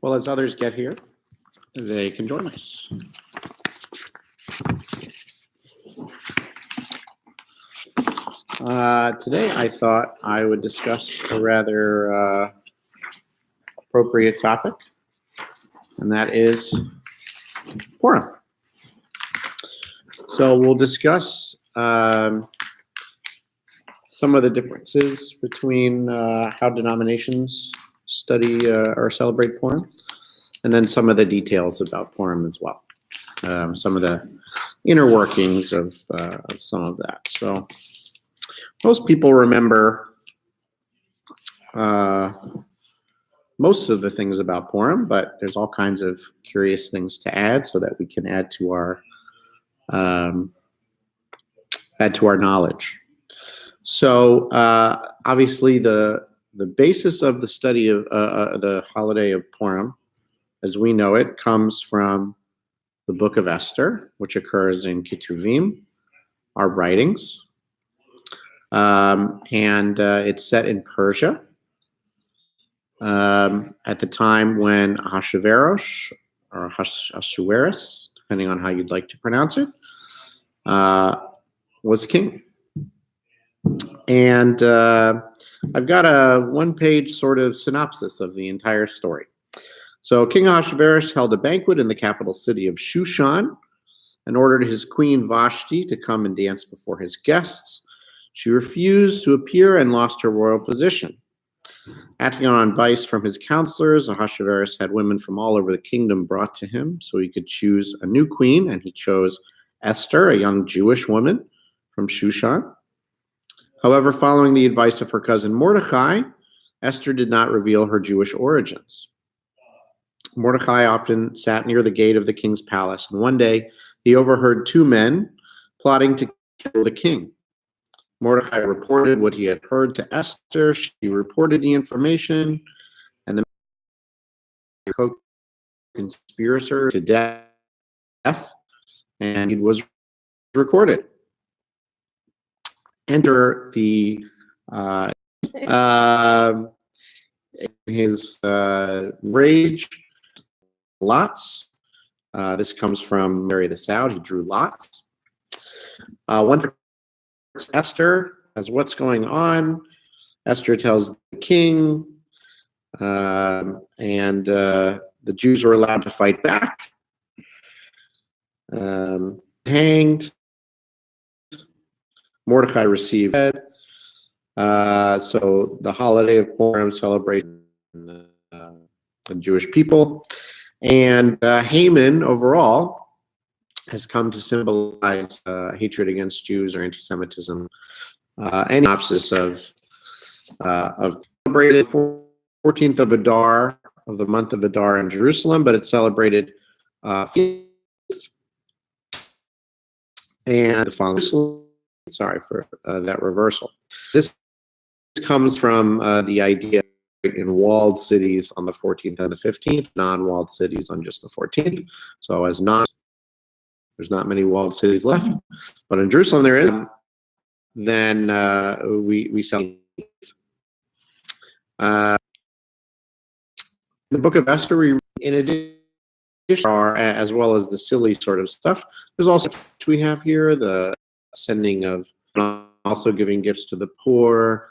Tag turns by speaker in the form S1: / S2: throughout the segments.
S1: Well, as others get here, they can join us. Today, I thought I would discuss a rather appropriate topic, and that is Purim. So we'll discuss some of the differences between how denominations study or celebrate Purim, and then some of the details about Purim as well. Some of the inner workings of some of that. So most people remember most of the things about Purim, but there's all kinds of curious things to add so that we can add to our knowledge. So obviously the basis of the study of the holiday of Purim, as we know it, comes from the book of Esther, which occurs in Ketuvim, our writings. And it's set in Persia at the time when Ahasuerus, or Ahasuerus, depending on how you'd like to pronounce it, was king. And I've got a one-page sort of synopsis of the entire story. So King Ahasuerus held a banquet in the capital city of Shushan and ordered his queen Vashti to come and dance before his guests. She refused to appear and lost her royal position. Acting on advice from his counselors, Ahasuerus had women from all over the kingdom brought to him so he could choose a new queen, and he chose Esther, a young Jewish woman from Shushan. However, following the advice of her cousin Mordecai, Esther did not reveal her Jewish origins. Mordecai often sat near the gate of the king's palace, and one day he overheard two men plotting to kill the king. Mordecai reported what he had heard to Esther. She reported the information, and the co-conspirator to death, and it was recorded. Enter the his rage, lots. This comes from Mary the Sow. He drew lots. Once Esther as what's going on. Esther tells the king, and the Jews are allowed to fight back. Hanged. Mordecai received head. So the holiday of Purim celebrates the Jewish people. And Haman overall has come to symbolize hatred against Jews or anti-Semitism. Any synopsis of celebrated 14th of Adar of the month of Adar in Jerusalem, but it's celebrated and the following. Sorry for that reversal. This comes from the idea in walled cities on the 14th and the 15th, non-walled cities on just the 14th. So as there's not many walled cities left, but in Jerusalem there is. Then we celebrate. The book of Esther, in addition, as well as the silly sort of stuff, there's also we have here the sending of, also giving gifts to the poor,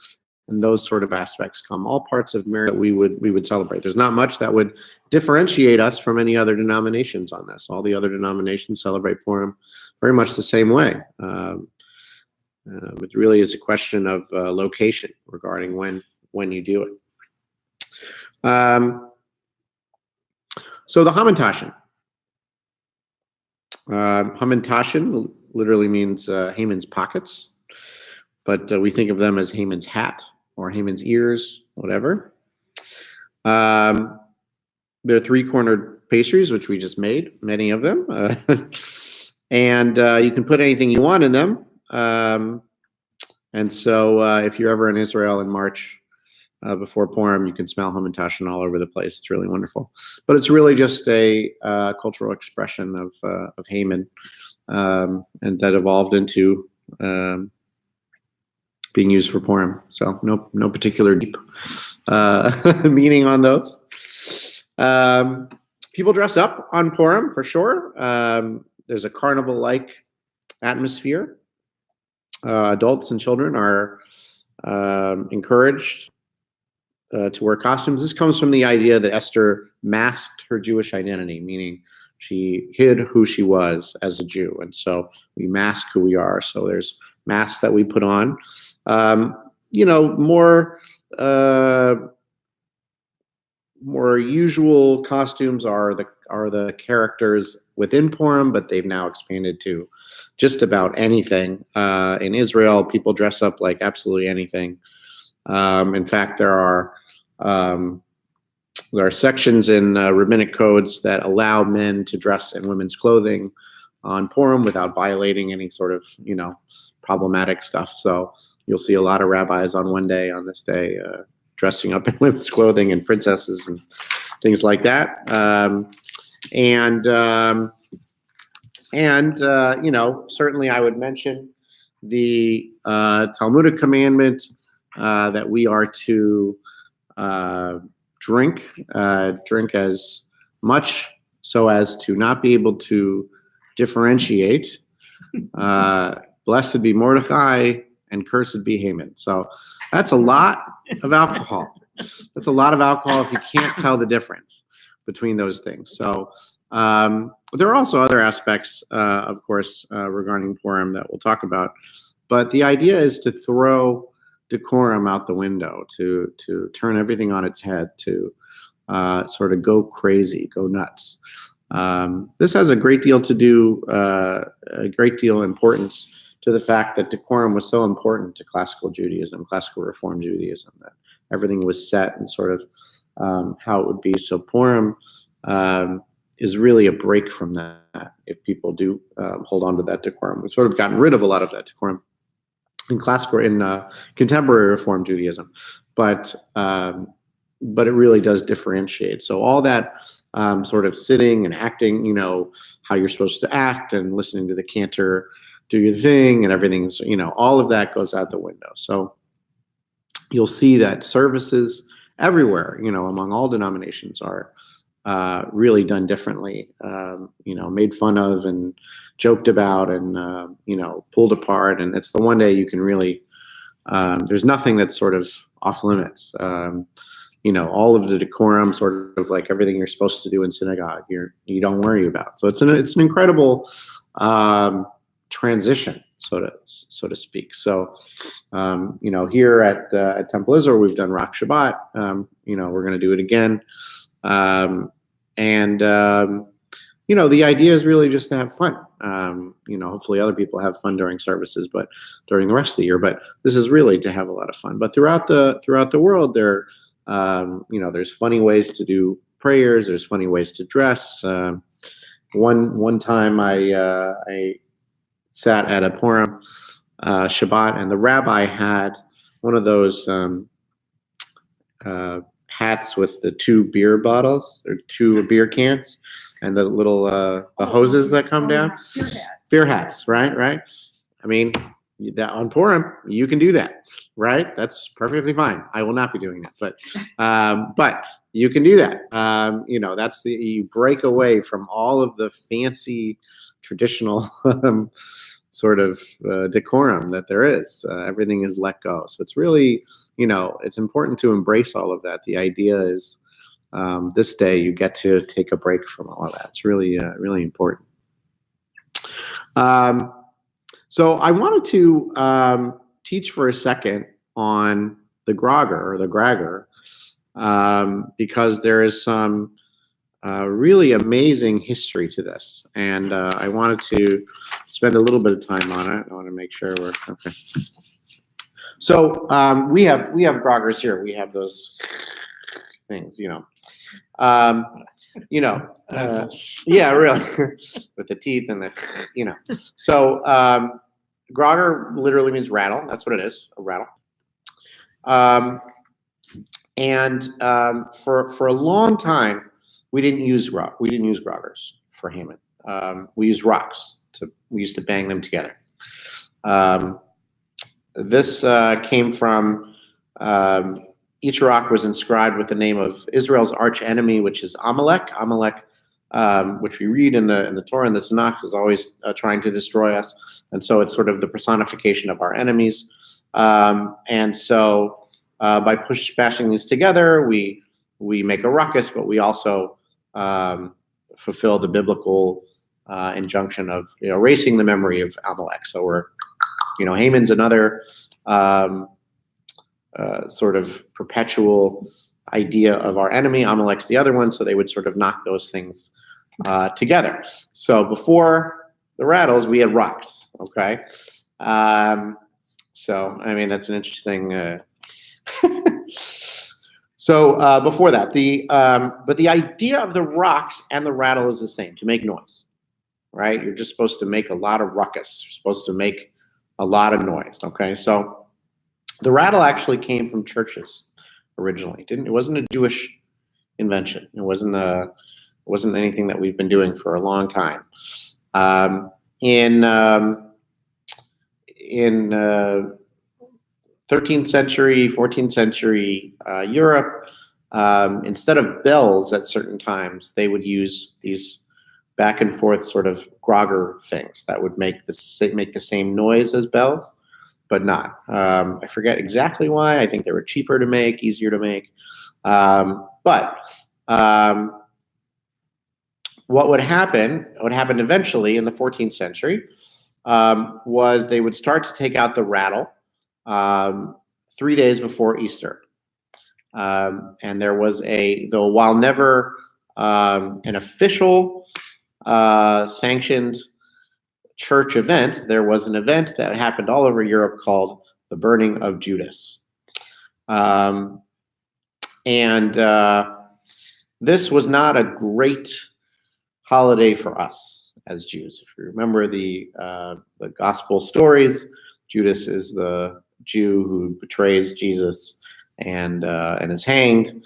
S1: and those sort of aspects come all parts of Mary that we would celebrate. There's not much that would differentiate us from any other denominations on this. All the other denominations celebrate Purim very much the same way. It really is a question of location regarding when you do it. So the Hamantashen. Hamantashen literally means Haman's pockets, but we think of them as Haman's hat or Haman's ears, whatever. They're three-cornered pastries, which we just made, many of them. And you can put anything you want in them. And so if you're ever in Israel in March before Purim, you can smell Hamantashen all over the place. It's really wonderful. But it's really just a cultural expression of Haman, and that evolved into being used for Purim. So no particular deep meaning on those. People dress up on Purim for sure. There's a carnival-like atmosphere. Adults and children are encouraged to wear costumes. This comes from the idea that Esther masked her Jewish identity, meaning she hid who she was as a Jew. And so we mask who we are. So there's masks that we put on. More usual costumes are the characters within Purim, but they've now expanded to just about anything. In Israel, people dress up like absolutely anything. In fact, there are sections in rabbinic codes that allow men to dress in women's clothing on Purim without violating any sort of, problematic stuff. So you'll see a lot of rabbis on this day, dressing up in women's clothing and princesses and things like that. Certainly I would mention the Talmudic commandment that we are to drink as much so as to not be able to differentiate. Blessed be Mordecai and cursed be Haman. So that's a lot of alcohol. That's a lot of alcohol if you can't tell the difference between those things. So there are also other aspects, of course, regarding Purim that we'll talk about. But the idea is to throw decorum out the window, to turn everything on its head, to sort of go crazy, go nuts. This has a great deal to do, a great deal of importance to the fact that decorum was so important to classical Judaism, classical Reform Judaism, that everything was set and sort of how it would be. So Purim is really a break from that if people do hold on to that decorum. We've sort of gotten rid of a lot of that decorum in contemporary Reform Judaism, but it really does differentiate. So all that sort of sitting and acting, how you're supposed to act and listening to the cantor do your thing and everything's, all of that goes out the window. So you'll see that services everywhere, among all denominations are really done differently, made fun of and joked about and, pulled apart. And it's the one day you can really, there's nothing that's sort of off limits. All of the decorum, sort of like everything you're supposed to do in synagogue, you don't worry about. So it's an incredible transition, so to speak. So, here at Temple Israel, we've done Rock Shabbat. We're going to do it again. The idea is really just to have fun. Hopefully other people have fun during services, but during the rest of the year. But this is really to have a lot of fun. But throughout the world, there's funny ways to do prayers. There's funny ways to dress. One time I sat at a Purim Shabbat, and the rabbi had one of those hats with the two beer bottles or two beer cans and the little the hoses that come down. Beer hats, right? I mean, that on Purim, you can do that, right? That's perfectly fine. I will not be doing that, but you can do that. That's you break away from all of the fancy traditional sort of decorum that there is. Everything is let go. So it's really, it's important to embrace all of that. The idea is this day you get to take a break from all of that. It's really, really important. So I wanted to teach for a second on the grogger or the gragger because there is some really amazing history to this, and I wanted to spend a little bit of time on it. I want to make sure we're okay. So we have groggers here. We have those things, yeah, really, with the teeth and the, So grogger literally means rattle. That's what it is, a rattle. For a long time, we didn't use groggers for Haman. We used rocks. We used to bang them together. This came from each rock was inscribed with the name of Israel's arch enemy, which is Amalek. Amalek, which we read in the Torah and the Tanakh, is always trying to destroy us, and so it's sort of the personification of our enemies. And so by bashing these together, we make a ruckus, but we also fulfill the biblical injunction of erasing the memory of Amalek. So we're, Haman's another sort of perpetual idea of our enemy. Amalek's the other one, so they would sort of knock those things together. So before the rattles, we had rocks. Okay, so I mean that's an interesting. So before that, but the idea of the rocks and the rattle is the same: to make noise, right? You're just supposed to make a lot of ruckus. You're supposed to make a lot of noise. Okay, so the rattle actually came from churches originally. It wasn't a Jewish invention. It wasn't anything that we've been doing for a long time. In 13th century, 14th century Europe, instead of bells at certain times, they would use these back and forth sort of grogger things that would make the same noise as bells, but not. I forget exactly why. I think they were cheaper to make, easier to make. But what happened eventually in the 14th century was they would start to take out the rattle 3 days before Easter. And there was though while never an official sanctioned church event, there was an event that happened all over Europe called the Burning of Judas. This was not a great holiday for us as Jews. If you remember the gospel stories, Judas is the Jew who betrays Jesus and is hanged.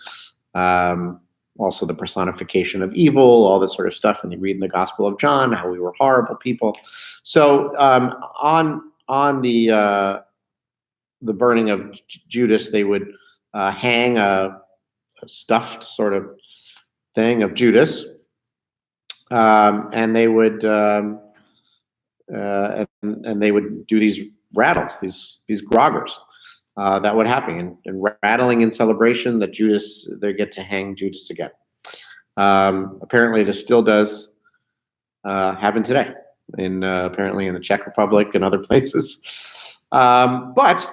S1: Also the personification of evil, all this sort of stuff. And you read in the Gospel of John how we were horrible people. So on the burning of Judas, they would hang a stuffed sort of thing of Judas, and they would and they would do these rattles, these groggers. That would happen, and rattling in celebration that they get to hang Judas again. Apparently, this still does happen today, apparently in the Czech Republic and other places. But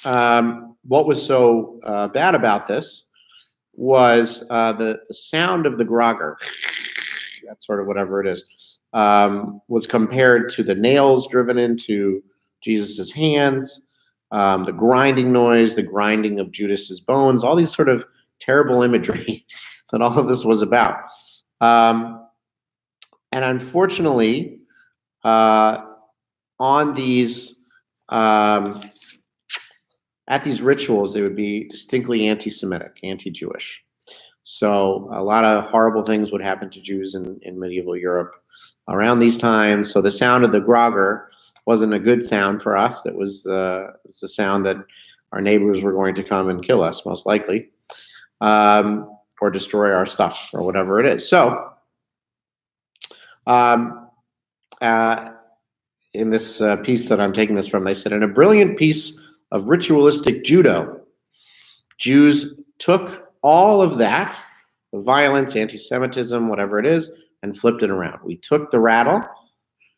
S1: what was so bad about this was the sound of the grogger, that's sort of whatever it is, was compared to the nails driven into Jesus's hands. The grinding noise, the grinding of Judas's bones, all these sort of terrible imagery that all of this was about. And unfortunately, on these at these rituals, they would be distinctly anti-Semitic, anti-Jewish. So a lot of horrible things would happen to Jews in medieval Europe around these times. So the sound of the grogger wasn't a good sound for us. It was the sound that our neighbors were going to come and kill us, most likely, or destroy our stuff or whatever it is. So in this piece that I'm taking this from, they said, in a brilliant piece of ritualistic judo, Jews took all of that, the violence, anti-Semitism, whatever it is, and flipped it around. We took the rattle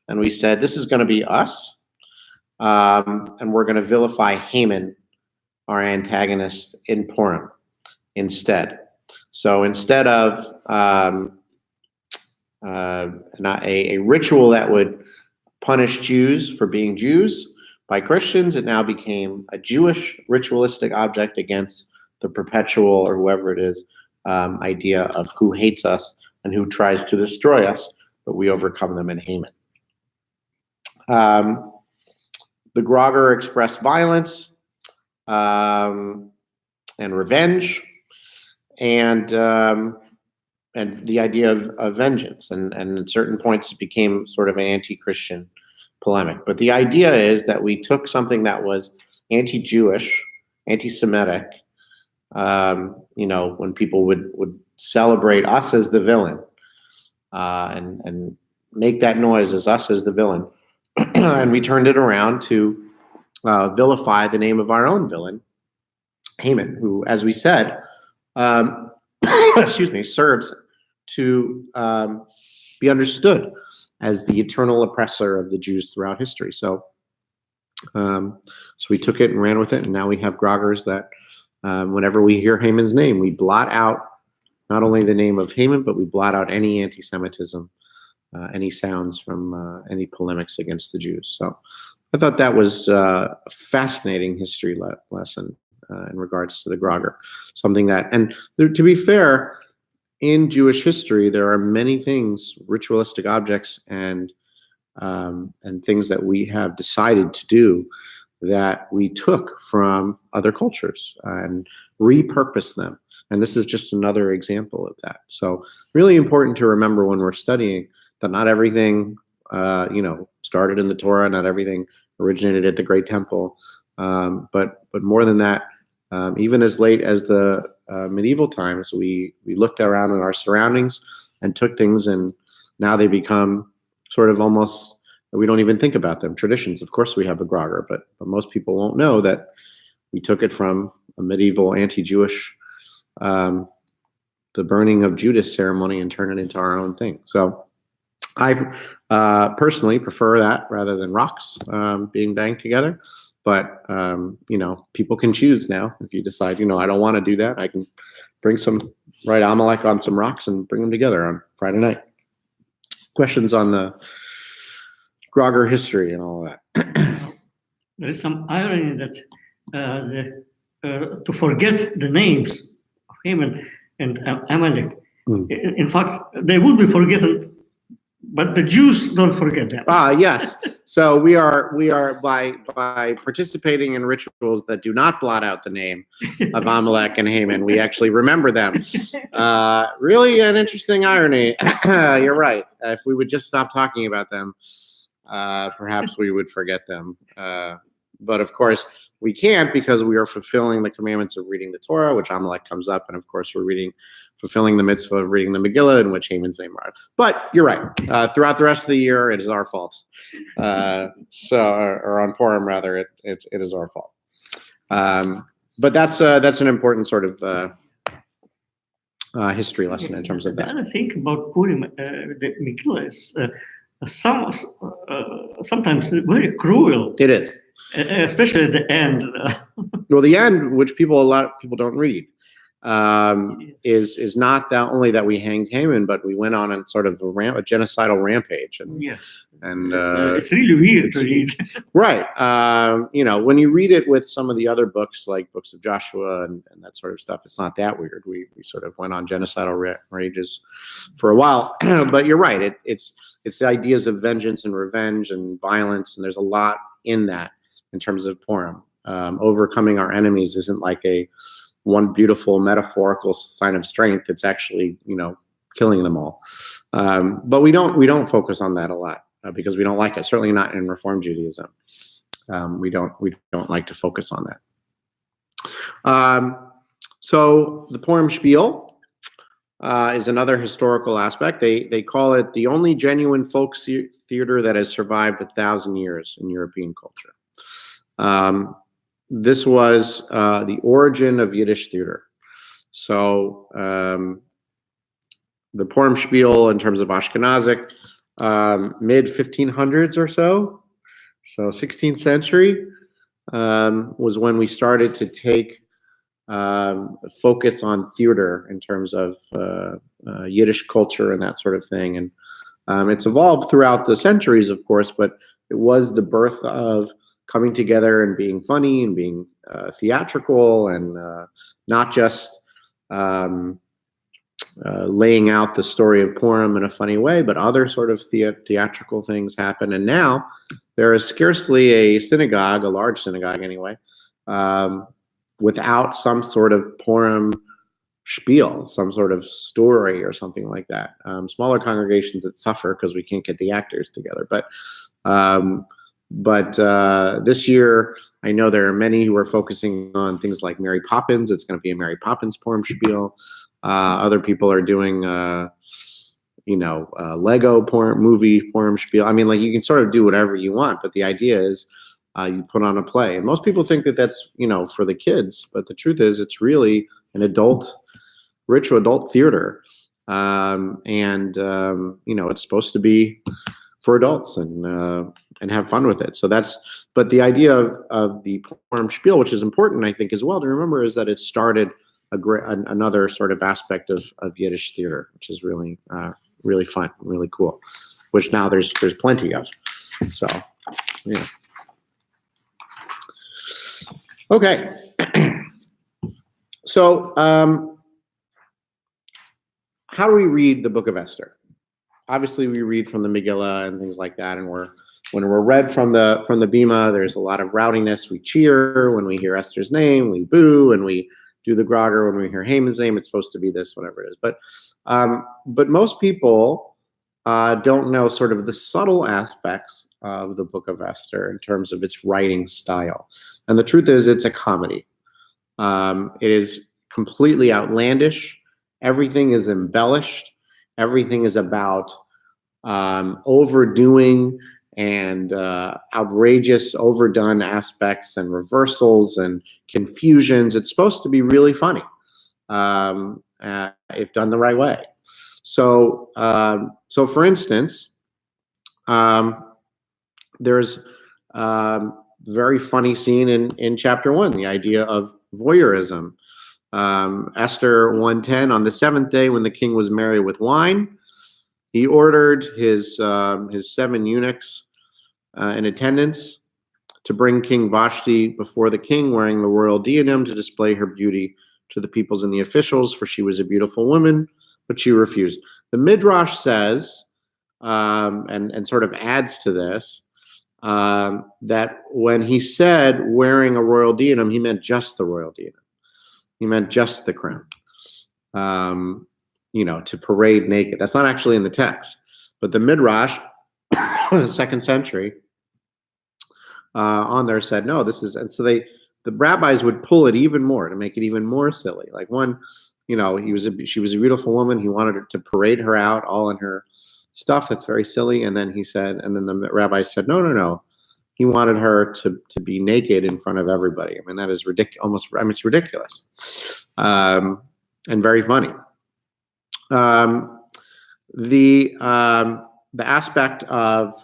S1: and we said, this is going to be us, and we're going to vilify Haman, our antagonist, in Purim instead. So instead of not a ritual that would punish Jews for being Jews by Christians, it now became a Jewish ritualistic object against the perpetual, or whoever it is, idea of who hates us and who tries to destroy us, but we overcome them in Haman. The grogger expressed violence and revenge, and the idea of vengeance, and at certain points it became sort of an anti-Christian polemic. But the idea is that we took something that was anti-Jewish, anti-Semitic, when people would celebrate us as the villain, and make that noise as us as the villain, and we turned it around to vilify the name of our own villain, Haman, who, as we said, excuse me, serves to be understood as the eternal oppressor of the Jews throughout history. So we took it and ran with it, and now we have groggers that whenever we hear Haman's name, we blot out not only the name of Haman, but we blot out any anti-Semitism, any sounds from any polemics against the Jews. So I thought that was a fascinating history lesson in regards to the grogger. Something that, and to be fair, in Jewish history, there are many things, ritualistic objects and things that we have decided to do that we took from other cultures and repurposed them. And this is just another example of that. So really important to remember when we're studying that not everything, started in the Torah, not everything originated at the Great Temple, but more than that, even as late as the medieval times, we looked around in our surroundings and took things, and now they become sort of almost, we don't even think about them, traditions. Of course we have a grogger, but most people won't know that we took it from a medieval anti-Jewish, the burning of Judas ceremony, and turned it into our own thing. So I personally prefer that rather than rocks being banged together. But, people can choose now. If you decide, I don't want to do that, I can bring some, write Amalek on some rocks and bring them together on Friday night. Questions on the grogger history and all of that?
S2: There is some irony that to forget the names of Haman and Amalek, in fact, they would be forgotten, but the Jews don't forget them.
S1: Yes. So we are by participating in rituals that do not blot out the name of Amalek and Haman, we actually remember them. Really an interesting irony. You're right. If we would just stop talking about them, perhaps we would forget them. But of course, we can't, because we are fulfilling the commandments of reading the Torah, which Amalek comes up, and of course we're fulfilling the mitzvah of reading the Megillah, in which Haman's name are. But you're right. Throughout the rest of the year, it is our fault. Or on Purim rather, it is our fault. But that's an important sort of history lesson in terms of that.
S2: The other thing about Purim, the Megillah is sometimes very cruel.
S1: It is.
S2: Especially at the end.
S1: Well, the end, which a lot of people don't read, is not that only that we hanged Haman, but we went on a sort of a genocidal rampage. And
S2: yes,
S1: and
S2: it's really weird to read.
S1: Right. When you read it with some of the other books, like books of Joshua and that sort of stuff, it's not that weird. We sort of went on genocidal rages for a while. But you're right. It's the ideas of vengeance and revenge and violence, and there's a lot in that. In terms of Purim, overcoming our enemies isn't like one beautiful metaphorical sign of strength. It's actually, killing them all. But we don't focus on that a lot because we don't like it. Certainly not in Reform Judaism. We don't like to focus on that. So the Purim spiel is another historical aspect. They call it the only genuine folk theater that has survived 1,000 years in European culture. This was the origin of Yiddish theater. So the Purim spiel, in terms of Ashkenazic, mid 1500s or so 16th century, was when we started to take focus on theater in terms of Yiddish culture and that sort of thing. And it's evolved throughout the centuries, of course, but it was the birth of coming together and being funny and being theatrical, and not just laying out the story of Purim in a funny way, but other sort of theatrical things happen. And now there is scarcely a synagogue, a large synagogue anyway, without some sort of Purim spiel, some sort of story or something like that. Smaller congregations that suffer because we can't get the actors together. But this year, I know there are many who are focusing on things like Mary Poppins. It's going to be a Mary Poppins Purim spiel. Other people are doing, Lego movie Purim spiel. I mean, like, you can sort of do whatever you want, but the idea is you put on a play. And most people think that that's, for the kids, but the truth is it's really an rich adult theater. It's supposed to be for adults and have fun with it. So but the idea of the Purim spiel, which is important, I think, as well to remember, is that it started another sort of aspect of Yiddish theater, which is really really fun, really cool, which now there's plenty of. So, yeah. Okay. So, how do we read the Book of Esther? Obviously, we read from the Megillah and things like that, and when we're read from the Bima, there's a lot of rowdiness. We cheer when we hear Esther's name, we boo, and we do the Grogger when we hear Haman's name. It's supposed to be this, whatever it is. But most people don't know sort of the subtle aspects of the Book of Esther in terms of its writing style. And the truth is, it's a comedy. It is completely outlandish. Everything is embellished. Everything is about overdoing and outrageous, overdone aspects and reversals and confusions. It's supposed to be really funny if done the right way. So for instance, there's very funny scene in chapter 1, the idea of voyeurism. Esther 1:10, on the 7th day when the king was merry with wine, he ordered his 7 eunuchs in attendance to bring King Vashti before the king wearing the royal diadem to display her beauty to the peoples and the officials, for she was a beautiful woman, but she refused. The Midrash says, and sort of adds to this, that when he said wearing a royal diadem, he meant just the royal diadem. He meant just the crown. To parade naked. That's not actually in the text, but the Midrash, the 2nd century, on there said no. This is, and so the rabbis would pull it even more to make it even more silly. Like one, she was a beautiful woman. He wanted her to parade her out all in her stuff. That's very silly. And then the rabbis said no. He wanted her to be naked in front of everybody. I mean, that is ridiculous. It's ridiculous, and very funny. The aspect of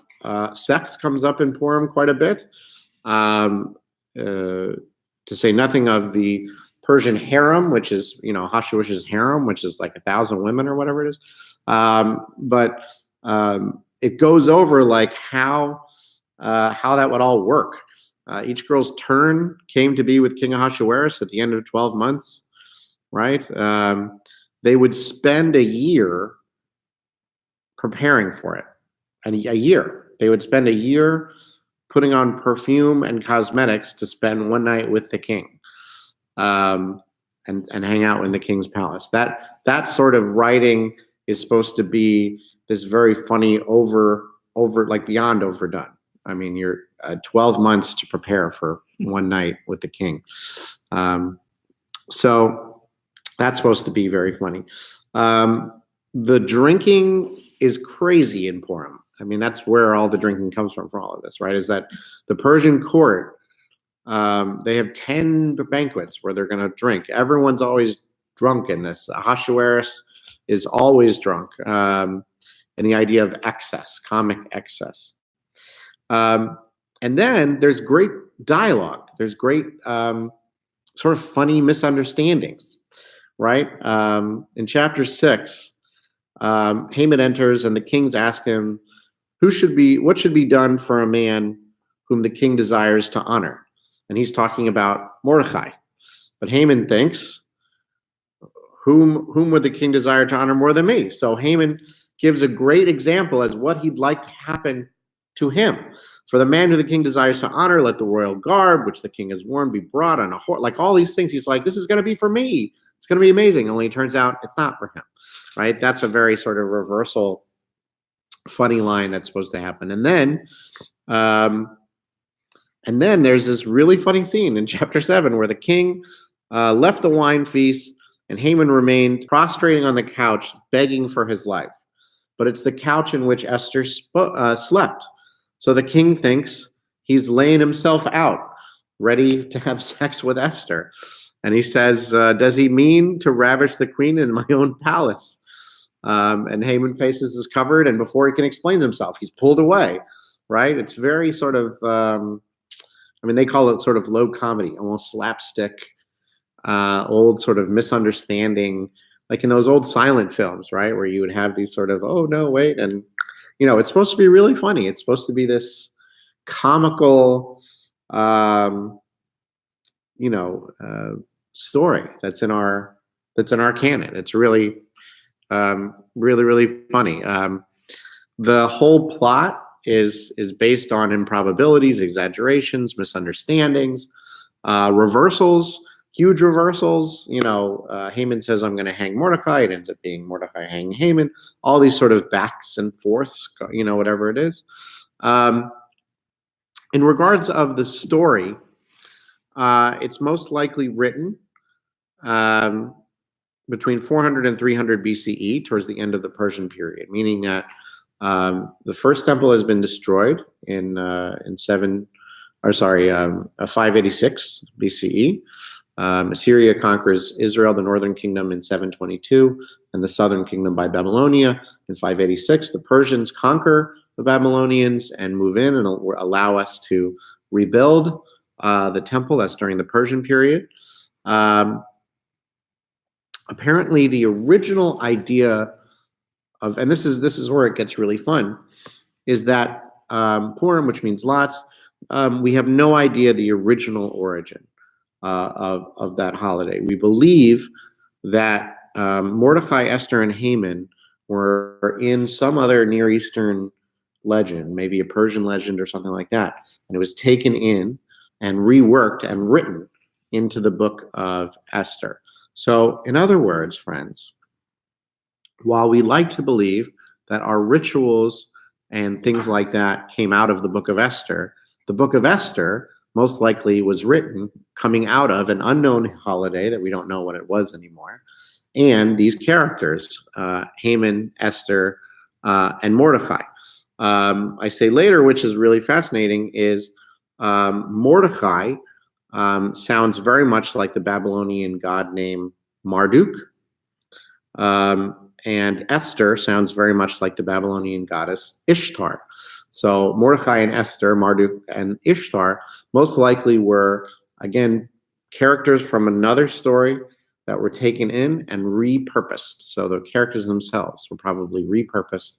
S1: sex comes up in Purim quite a bit, to say nothing of the Persian harem, which is Hashwish's harem, which is like 1,000 women or whatever it is. But it goes over like how that would all work. Each girl's turn came to be with King Ahasuerus at the end of 12 months, right? They would spend a year preparing for it. And a year. They would spend a year putting on perfume and cosmetics to spend one night with the king, and hang out in the king's palace. That sort of writing is supposed to be this very funny, over like beyond overdone. I mean, you're 12 months to prepare for one night with the king. So that's supposed to be very funny. The drinking is crazy in Purim. I mean, that's where all the drinking comes from for all of this, right? Is that the Persian court, they have 10 banquets where they're going to drink. Everyone's always drunk in this. Ahasuerus is always drunk. And the idea of excess, comic excess. And then there's great dialogue. There's great sort of funny misunderstandings, right? In chapter 6, Haman enters and the kings ask him, what should be done for a man whom the king desires to honor? And he's talking about Mordechai. But Haman thinks, whom would the king desire to honor more than me? So Haman gives a great example as what he'd like to happen to him. For the man who the king desires to honor, let the royal garb, which the king has worn, be brought on a horse. Like all these things, he's like, this is going to be for me. It's going to be amazing. Only it turns out it's not for him, right? That's a very sort of reversal, funny line that's supposed to happen. And then And then there's this really funny scene in chapter 7 where the king left the wine feast and Haman remained prostrating on the couch, begging for his life. But it's the couch in which Esther slept. So the king thinks he's laying himself out, ready to have sex with Esther. And he says, does he mean to ravish the queen in my own palace? And Haman's face is covered, and before he can explain himself, he's pulled away, right? It's very sort of, they call it sort of low comedy, almost slapstick, old sort of misunderstanding, like in those old silent films, right? Where you would have these sort of, oh, no, wait. And, it's supposed to be really funny. It's supposed to be this comical, story that's in our canon. It's really, really, really funny. The whole plot is based on improbabilities, exaggerations, misunderstandings, reversals, huge reversals. Haman says, I'm going to hang Mordecai. It ends up being Mordecai hanging Haman. All these sort of backs and forths, whatever it is. In regards of the story, it's most likely written between 400 and 300 BCE, towards the end of the Persian period, meaning that the first temple has been destroyed in 586 BCE. Assyria conquers Israel, the northern kingdom, in 722, and the southern kingdom by Babylonia in 586. The Persians conquer the Babylonians and move in and allow us to rebuild the temple. That's during the Persian period. Apparently, the original idea of, and this is where it gets really fun, is that Purim, which means lots, we have no idea the original origin of that holiday. We believe that Mordecai, Esther, and Haman were in some other Near Eastern legend, maybe a Persian legend or something like that, and it was taken in and reworked and written into the book of Esther. So, in other words, friends, while we like to believe that our rituals and things like that came out of the book of Esther, the book of Esther most likely was written coming out of an unknown holiday that we don't know what it was anymore. And these characters, Haman, Esther, and Mordecai. I say later, which is really fascinating, is Mordecai sounds very much like the Babylonian god name Marduk. And Esther sounds very much like the Babylonian goddess Ishtar. So Mordecai and Esther, Marduk and Ishtar, most likely were, again, characters from another story that were taken in and repurposed. So the characters themselves were probably repurposed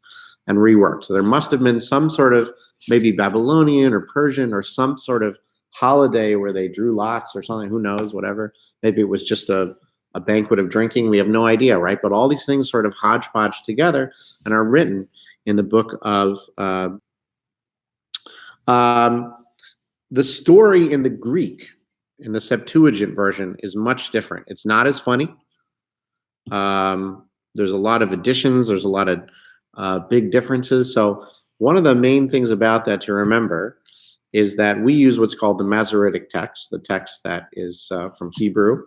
S1: and reworked. So there must have been some sort of maybe Babylonian or Persian or some sort of holiday where they drew lots or something, who knows, whatever. Maybe it was just a banquet of drinking. We have no idea, right? But all these things sort of hodgepodge together and are written in the book of the story in the Greek, in the Septuagint version, is much different. It's not as funny. There's a lot of additions. There's a lot of big differences. So one of the main things about that to remember is that we use what's called the Masoretic text, the text that is from Hebrew,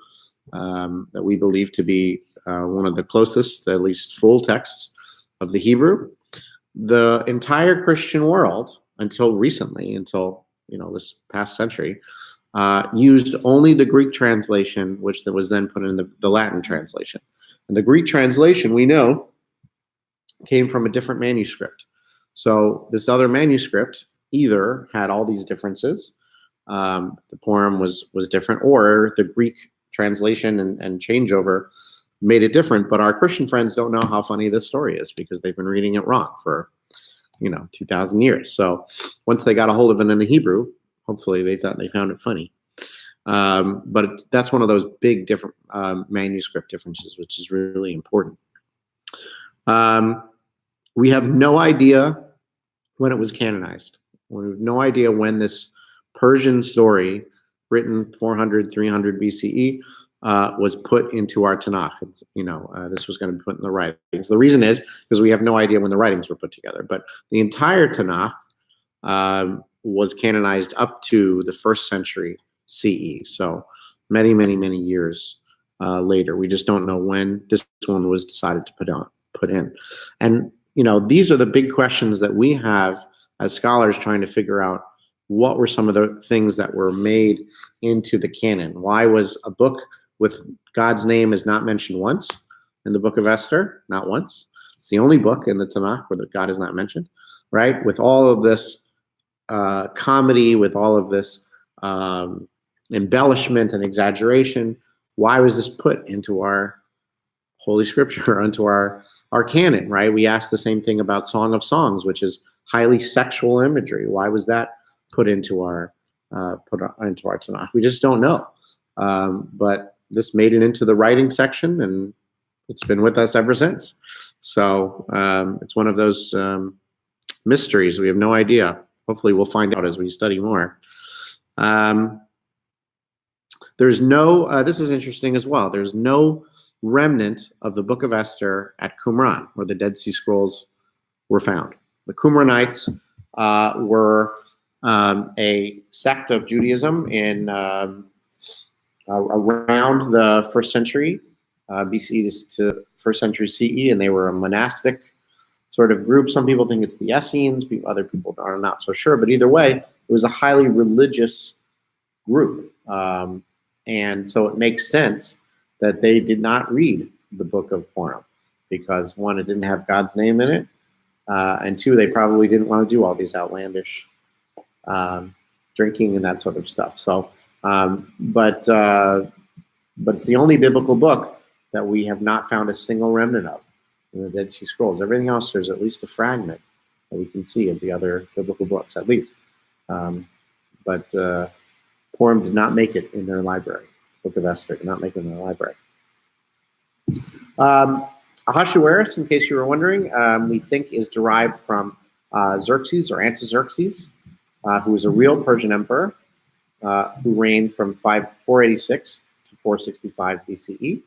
S1: that we believe to be one of the closest, at least full texts of the Hebrew. The entire Christian world, until recently, until this past century, used only the Greek translation, which was then put in the Latin translation. And the Greek translation, we know, came from a different manuscript. So this other manuscript either had all these differences, the Purim was different, or the Greek translation and changeover made it different. But our Christian friends don't know how funny this story is because they've been reading it wrong for 2,000 years. So once they got a hold of it in the Hebrew, hopefully they found it funny. But that's one of those big different manuscript differences, which is really important. We have no idea when it was canonized. We have no idea when this Persian story, written 400, 300 BCE, was put into our Tanakh. This was going to be put in the writings. The reason is because we have no idea when the writings were put together. But the entire Tanakh was canonized up to the 1st century CE. So many, many, many years later. We just don't know when this one was decided to put in. And these are the big questions that we have as scholars trying to figure out what were some of the things that were made into the canon. Why was a book with God's name is not mentioned once in the book of Esther? Not once. It's the only book in the Tanakh where God is not mentioned, right? With all of this comedy, with all of this embellishment and exaggeration, why was this put into our Holy Scripture, into our canon, right? We asked the same thing about Song of Songs, which is highly sexual imagery. Why was that put into our Tanakh? We just don't know. But this made it into the writing section, and it's been with us ever since. So it's one of those mysteries. We have no idea. Hopefully we'll find out as we study more. There's no, this is interesting as well, there's no remnant of the book of Esther at Qumran, where the Dead Sea Scrolls were found. The Qumranites were a sect of Judaism in around the 1st century BC to 1st century CE, and they were a monastic sort of group. Some people think it's the Essenes, other people are not so sure, but either way, it was a highly religious group. And so it makes sense that they did not read the book of Purim, because 1, it didn't have God's name in it, and 2, they probably didn't want to do all these outlandish drinking and that sort of stuff. So, but it's the only biblical book that we have not found a single remnant of in the Dead Sea Scrolls. Everything else, there's at least a fragment that we can see of the other biblical books, at least. But Purim did not make it in their library. Book of Esther did not make it in their library. Ahasuerus, in case you were wondering, we think is derived from Xerxes or Artaxerxes, who was a real Persian emperor who reigned from 486 to 465 BCE.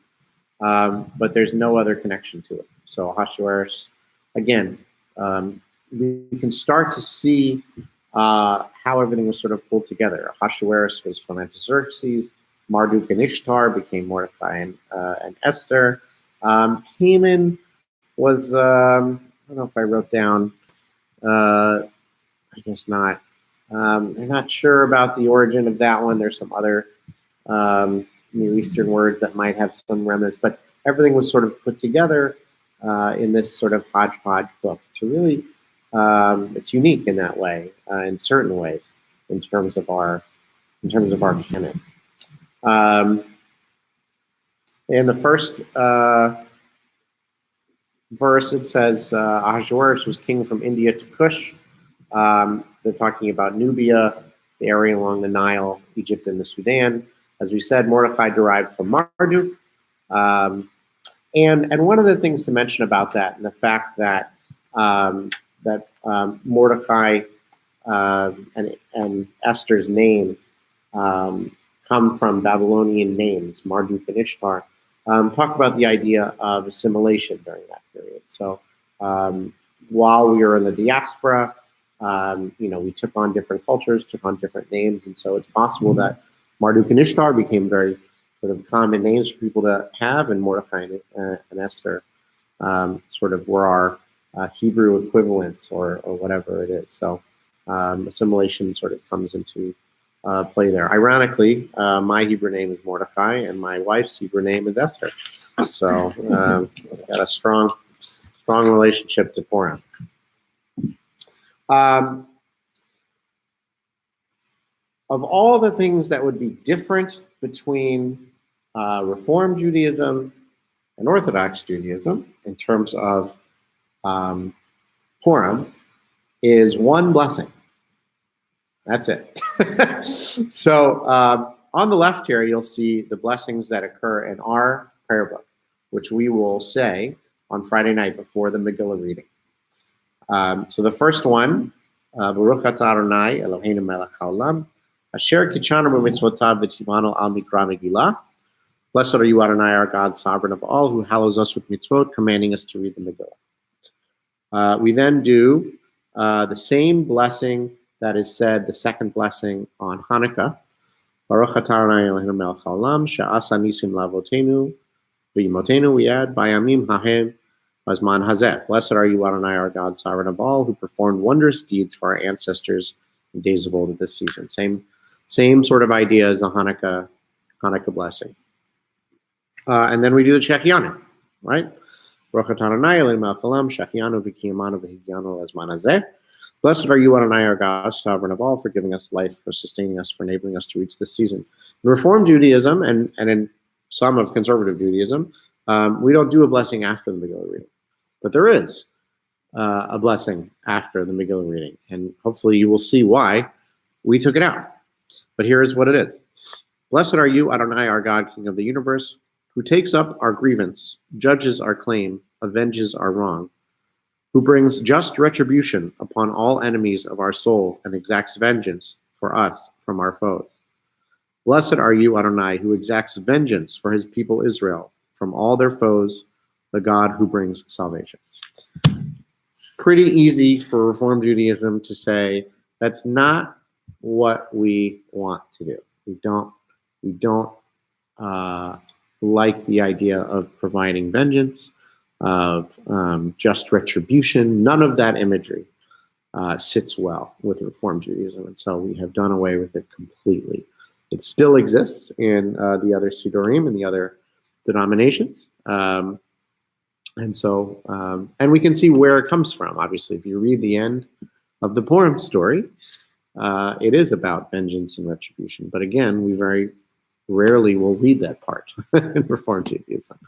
S1: But there's no other connection to it. So Ahasuerus, again, we can start to see how everything was sort of pulled together. Ahasuerus was from Artaxerxes. Marduk and Ishtar became Mordecai and Esther. Haman was, I don't know if I wrote down, I guess not. I'm not sure about the origin of that one. There's some other Near Eastern words that might have some remnants, but everything was sort of put together in this sort of hodgepodge book. So really, it's unique in that way, in certain ways, in terms of our canon. In the first verse, it says Ahasuerus was king from India to Kush. They're talking about Nubia, the area along the Nile, Egypt, and the Sudan. As we said, Mordecai derived from Marduk. And one of the things to mention about that, and the fact that Mordecai and Esther's name come from Babylonian names, Marduk and Ishtar, talk about the idea of assimilation during that period. So while we were in the diaspora, we took on different cultures, took on different names, and so it's possible that Marduk and Ishtar became very sort of common names for people to have, and Mordecai and Esther sort of were our Hebrew equivalents or whatever it is. So assimilation sort of comes into play there. Ironically, my Hebrew name is Mordecai, and my wife's Hebrew name is Esther. So got a strong relationship to Purim. Of all the things that would be different between Reform Judaism and Orthodox Judaism in terms of Purim is one blessing. That's it. So on the left here, you'll see the blessings that occur in our prayer book, which we will say on Friday night before the Megillah reading. So the first one, Baruch atah Adonai Eloheinu melech haolam, asher kitshanu b'mitzvotav v'tzivanu al mikra Megillah. Blessed are you, Adonai, our God, sovereign of all, who hallows us with mitzvot, commanding us to read the Megillah. We then do the same blessing that is said the second blessing on Hanukkah. Baruch atah Adonai Eloheinu melech haolam she'asa nisim lavotenu v'imotenu, we add, bayamim hahem bazman hazeh. Blessed are you, Adonai, our God, sovereign of all, who performed wondrous deeds for our ancestors in days of old at this season. Same sort of idea as the Hanukkah blessing. And then we do the Shechianu, right? Baruch atah Adonai Eloheinu melech haolam shechianu v'kiyamanu v'higyanu lazman hazeh. Blessed are you, Adonai, our God, sovereign of all, for giving us life, for sustaining us, for enabling us to reach this season. In Reform Judaism and in some of conservative Judaism, we don't do a blessing after the Megillah reading. But there is a blessing after the Megillah reading. And hopefully you will see why we took it out. But here is what it is. Blessed are you, Adonai, our God, King of the universe, who takes up our grievance, judges our claim, avenges our wrong, who brings just retribution upon all enemies of our soul and exacts vengeance for us from our foes. Blessed are you, Adonai, who exacts vengeance for his people Israel from all their foes, the God who brings salvation. Pretty easy for Reform Judaism to say that's not what we want to do. We don't like the idea of providing vengeance, of just retribution. None of that imagery sits well with Reform Judaism, and so we have done away with it completely. It still exists in the other Sidurim and the other denominations, and we can see where it comes from. Obviously, if you read the end of the Purim story, it is about vengeance and retribution. But again, we very rarely will read that part in Reform Judaism.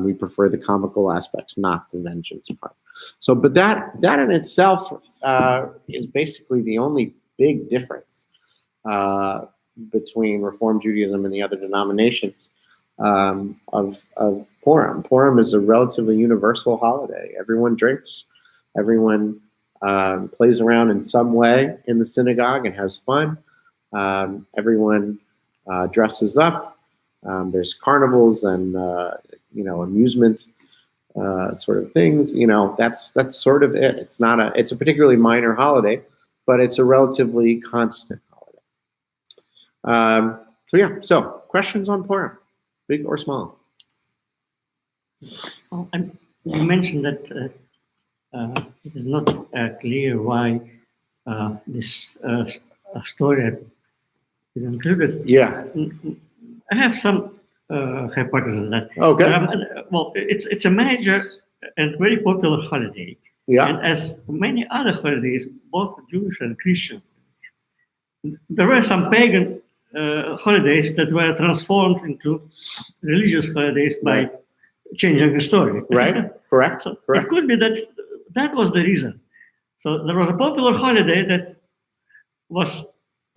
S1: We prefer the comical aspects, not the vengeance part. So, but that in itself is basically the only big difference between Reform Judaism and the other denominations of Purim. Purim is a relatively universal holiday. Everyone drinks. Everyone plays around in some way in the synagogue and has fun. Everyone dresses up. There's carnivals and amusement sort of things. That's sort of it. It's a particularly minor holiday, but it's a relatively constant holiday. So questions on Purim, big or small?
S2: Oh, and you mentioned that it is not clear why this story is included.
S1: Yeah.
S2: I have some hypothesis that
S1: Okay.
S2: it's a major and very popular holiday.
S1: Yeah.
S2: And as many other holidays, both Jewish and Christian, there were some pagan holidays that were transformed into religious holidays by changing the story.
S1: Right. Correct.
S2: So
S1: Correct.
S2: it could be that was the reason. So there was a popular holiday that was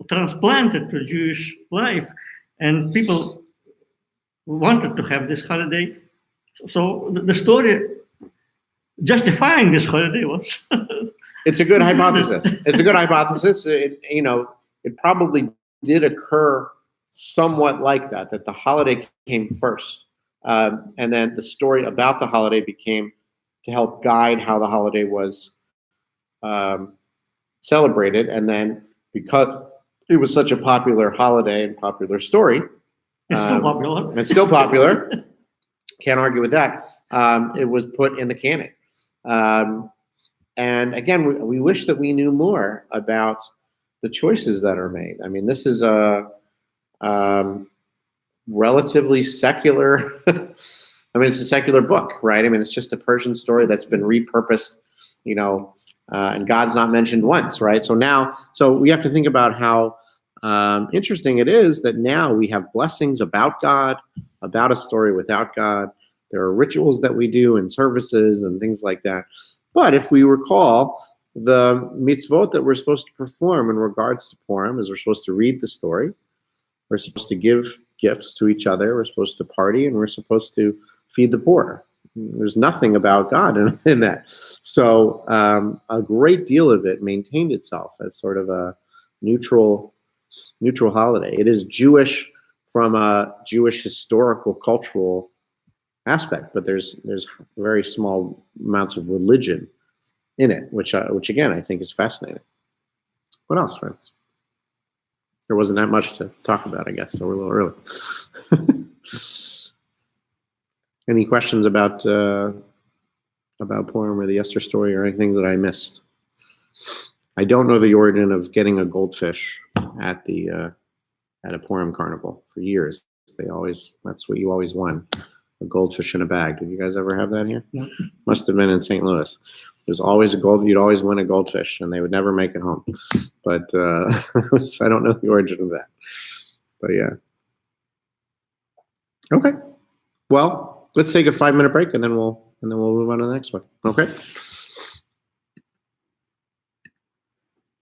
S2: transplanted to Jewish life, and people wanted to have this holiday. So the story justifying this holiday was.
S1: It's a good hypothesis. It's a good hypothesis. It probably did occur somewhat like that the holiday came first. And then the story about the holiday became to help guide how the holiday was celebrated. And then because it was such a popular holiday and popular story,
S2: It's still popular.
S1: It's still popular. Can't argue with that. It was put in the canon. And again, we wish that we knew more about the choices that are made. I mean, this is a relatively secular, it's a secular book, right? I mean, it's just a Persian story that's been repurposed, and God's not mentioned once, right? So we have to think about how interesting it is that now we have blessings about God, about a story without God. There are rituals that we do and services and things like that. But if we recall, the mitzvot that we're supposed to perform in regards to Purim is we're supposed to read the story, we're supposed to give gifts to each other, we're supposed to party, and we're supposed to feed the poor. There's nothing about God in that. So a great deal of it maintained itself as sort of a neutral holiday. It is Jewish from a Jewish historical, cultural aspect, but there's very small amounts of religion in it, which again I think is fascinating. What else, friends? There wasn't that much to talk about, I guess, so we're a little early. Any questions about Purim or the Esther story or anything that I missed? I don't know the origin of getting a goldfish at a Purim carnival for years. That's what you always won, a goldfish in a bag. Did you guys ever have that here?
S2: No.
S1: Must have been in St. Louis. There's always you'd always win a goldfish, and they would never make it home. But I don't know the origin of that. But yeah. Okay. Well, let's take a 5-minute break, and then we'll move on to the next one. Okay.